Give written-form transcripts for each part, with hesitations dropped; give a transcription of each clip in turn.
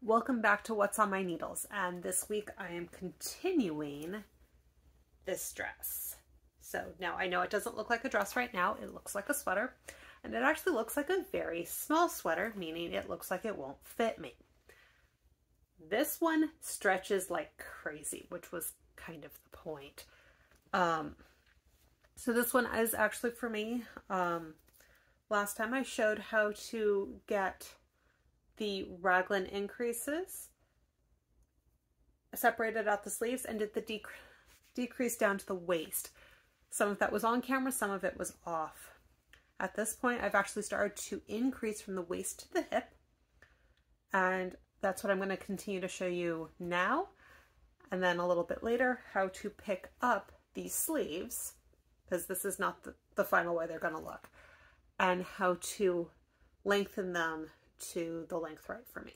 Welcome back to What's on My Needles, and this week I am continuing this dress. So now I know it doesn't look like a dress right now, it looks like a sweater, and it actually looks like a very small sweater, meaning it looks like it won't fit me. This one stretches like crazy, which was kind of the point. So this one is actually for me. Last time I showed how to get the raglan increases, separated out the sleeves, and did the decrease down to the waist. Some of that was on camera, some of it was off. At this point, I've actually started to increase from the waist to the hip, and that's what I'm going to continue to show you now. And then a little bit later, how to pick up these sleeves, because this is not the final way they're going to look, and how to lengthen them to the length right for me.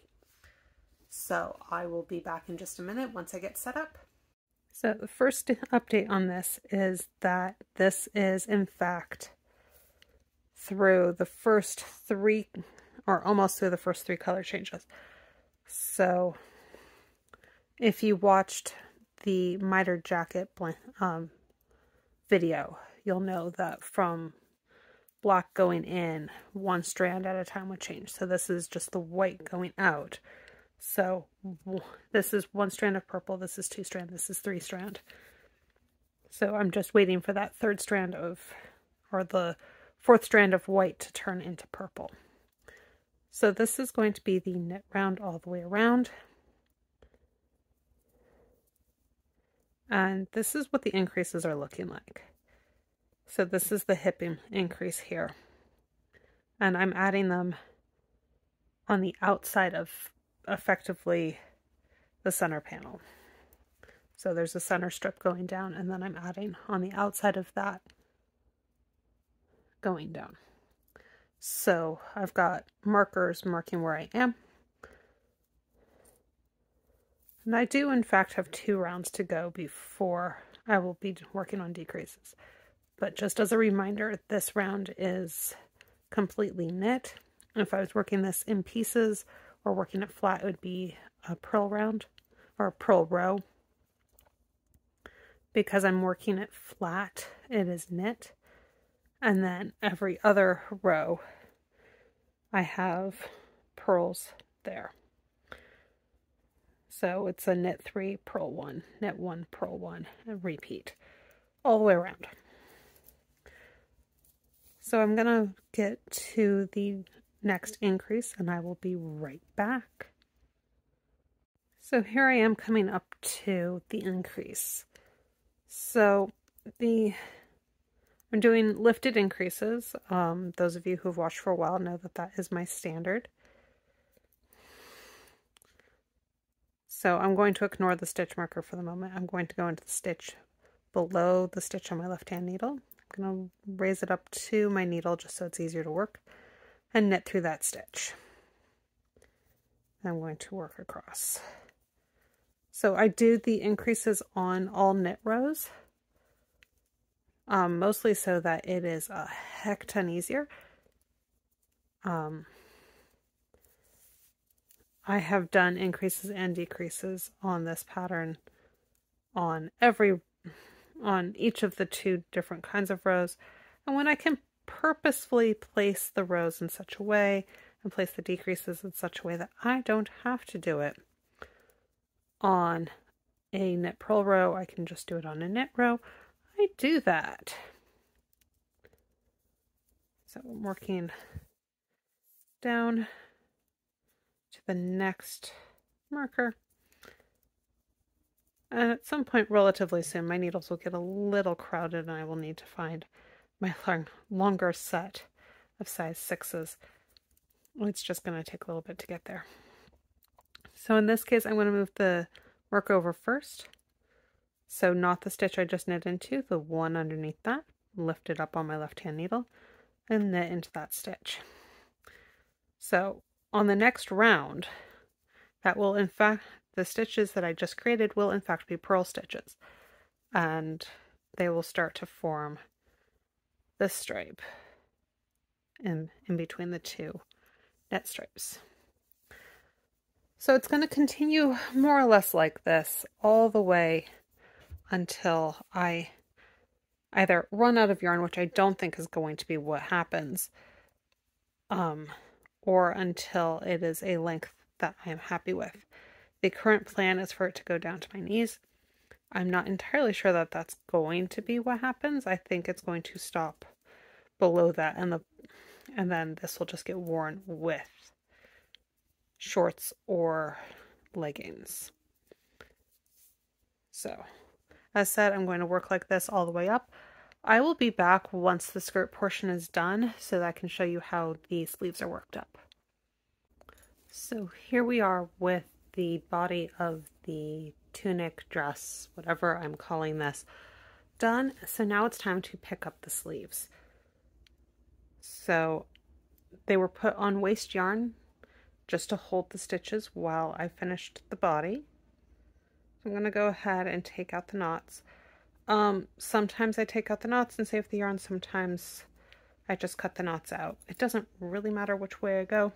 So I will be back in just a minute once I get set up. So the first update on this is that this is in fact through the first three, or almost through the first three color changes. So if you watched the miter jacket video, you'll know that from black going in, one strand at a time would change. So this is just the white going out. So this is one strand of purple, this is two strand, this is three strand. So I'm just waiting for that third strand of, or the fourth strand of white to turn into purple. So this is going to be the knit round all the way around. And this is what the increases are looking like. So this is the hip increase here. And I'm adding them on the outside of effectively the center panel. So there's a center strip going down, and then I'm adding on the outside of that going down. So I've got markers marking where I am. And I do in fact have 2 rounds to go before I will be working on decreases. But just as a reminder, this round is completely knit. If I was working this in pieces or working it flat, it would be a purl round or a purl row. Because I'm working it flat, it is knit. And then every other row, I have purls there. So it's a knit 3, purl 1, knit 1, purl 1, and repeat all the way around. So I'm going to get to the next increase and I will be right back. So here I am coming up to the increase. So I'm doing lifted increases. Those of you who have watched for a while know that that is my standard. So I'm going to ignore the stitch marker for the moment. I'm going to go into the stitch below the stitch on my left-hand needle. I'm going to raise it up to my needle just so it's easier to work and knit through that stitch. I'm going to work across. So I do the increases on all knit rows, mostly so that it is a heck ton easier. I have done increases and decreases on this pattern on each of the 2 different kinds of rows. And when I can purposefully place the rows in such a way and place the decreases in such a way that I don't have to do it on a knit purl row, I can just do it on a knit row, I do that. So I'm working down to the next marker. And at some point relatively soon, my needles will get a little crowded and I will need to find my longer set of size 6s. It's just going to take a little bit to get there. So in this case, I'm going to move the work over first. So not the stitch I just knit into, the one underneath that, lift it up on my left-hand needle and knit into that stitch. So on the next round, that will in fact, the stitches that I just created will in fact be purl stitches, and they will start to form this stripe in between the 2 net stripes. So it's going to continue more or less like this all the way until I either run out of yarn, which I don't think is going to be what happens, or until it is a length that I am happy with. The current plan is for it to go down to my knees. I'm not entirely sure that that's going to be what happens. I think it's going to stop below that, and then this will just get worn with shorts or leggings. So, as said, I'm going to work like this all the way up. I will be back once the skirt portion is done so that I can show you how the sleeves are worked up. So here we are with the body of the tunic, dress, whatever I'm calling this, done. So now it's time to pick up the sleeves. So they were put on waste yarn just to hold the stitches while I finished the body. I'm going to go ahead and take out the knots. Sometimes I take out the knots and save the yarn. Sometimes I just cut the knots out. It doesn't really matter which way I go.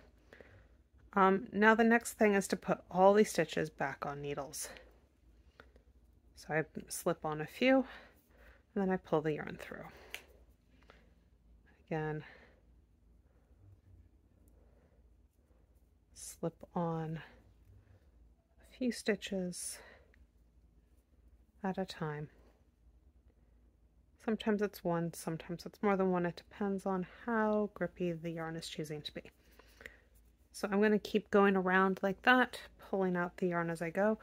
Now the next thing is to put all these stitches back on needles. So I slip on a few, and then I pull the yarn through. Again, slip on a few stitches at a time. Sometimes it's one, sometimes it's more than one. It depends on how grippy the yarn is choosing to be. So I'm going to keep going around like that, pulling out the yarn as I go.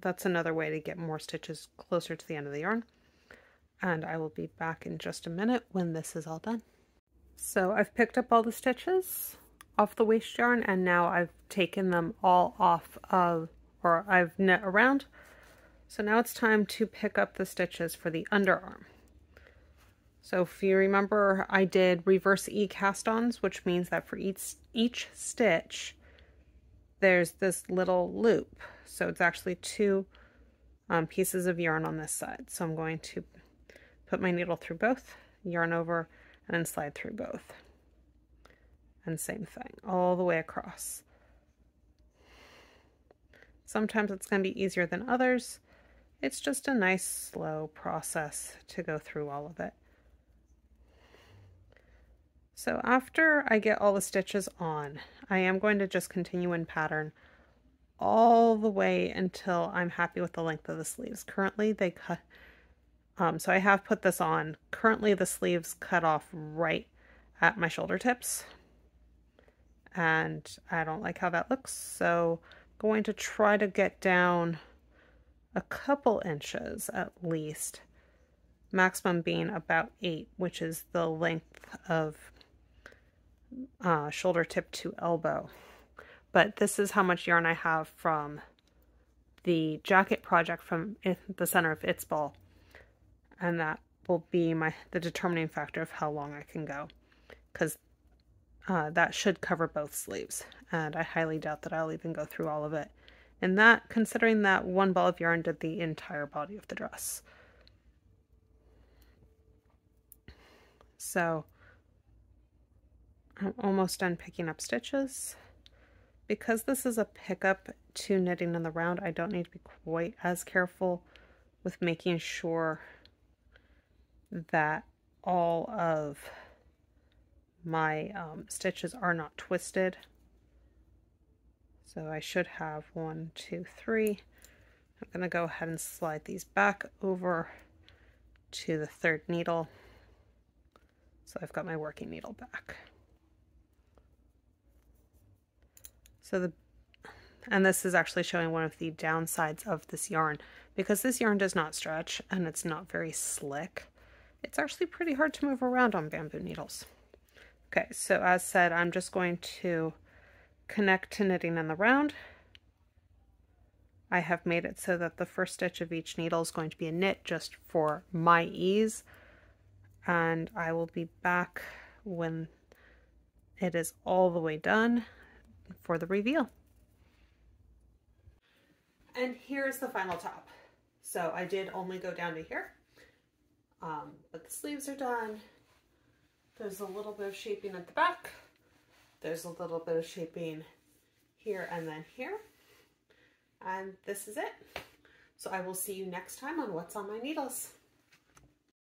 That's another way to get more stitches closer to the end of the yarn. And I will be back in just a minute when this is all done. So I've picked up all the stitches off the waste yarn, and now I've taken them all off of, or I've knit around. So now it's time to pick up the stitches for the underarm. So if you remember, I did reverse E cast-ons, which means that for each stitch, there's this little loop. So it's actually two pieces of yarn on this side. So I'm going to put my needle through both, yarn over, and then slide through both. And same thing, all the way across. Sometimes it's going to be easier than others. It's just a nice, slow process to go through all of it. So after I get all the stitches on, I am going to just continue in pattern all the way until I'm happy with the length of the sleeves. Currently they cut, so I have put this on. Currently the sleeves cut off right at my shoulder tips, and I don't like how that looks, so I'm going to try to get down a couple inches at least, maximum being about 8, which is the length of shoulder tip to elbow. But this is how much yarn I have from the jacket project from the center of It's Ball, and that will be the determining factor of how long I can go, because that should cover both sleeves, and I highly doubt that I'll even go through all of it. And that, considering that one ball of yarn did the entire body of the dress. So I'm almost done picking up stitches. Because this is a pickup to knitting in the round, I don't need to be quite as careful with making sure that all of my stitches are not twisted. So I should have 1, 2, 3. I'm going to go ahead and slide these back over to the third needle. So I've got my working needle back. And this is actually showing one of the downsides of this yarn. Because this yarn does not stretch and it's not very slick, it's actually pretty hard to move around on bamboo needles. Okay, so as said, I'm just going to connect to knitting in the round. I have made it so that the first stitch of each needle is going to be a knit just for my ease, and I will be back when it is all the way done for the reveal. And here's the final top. So I did only go down to here, but the sleeves are done. There's a little bit of shaping at the back. There's a little bit of shaping here and then here. And this is it. So I will see you next time on What's on My Needles.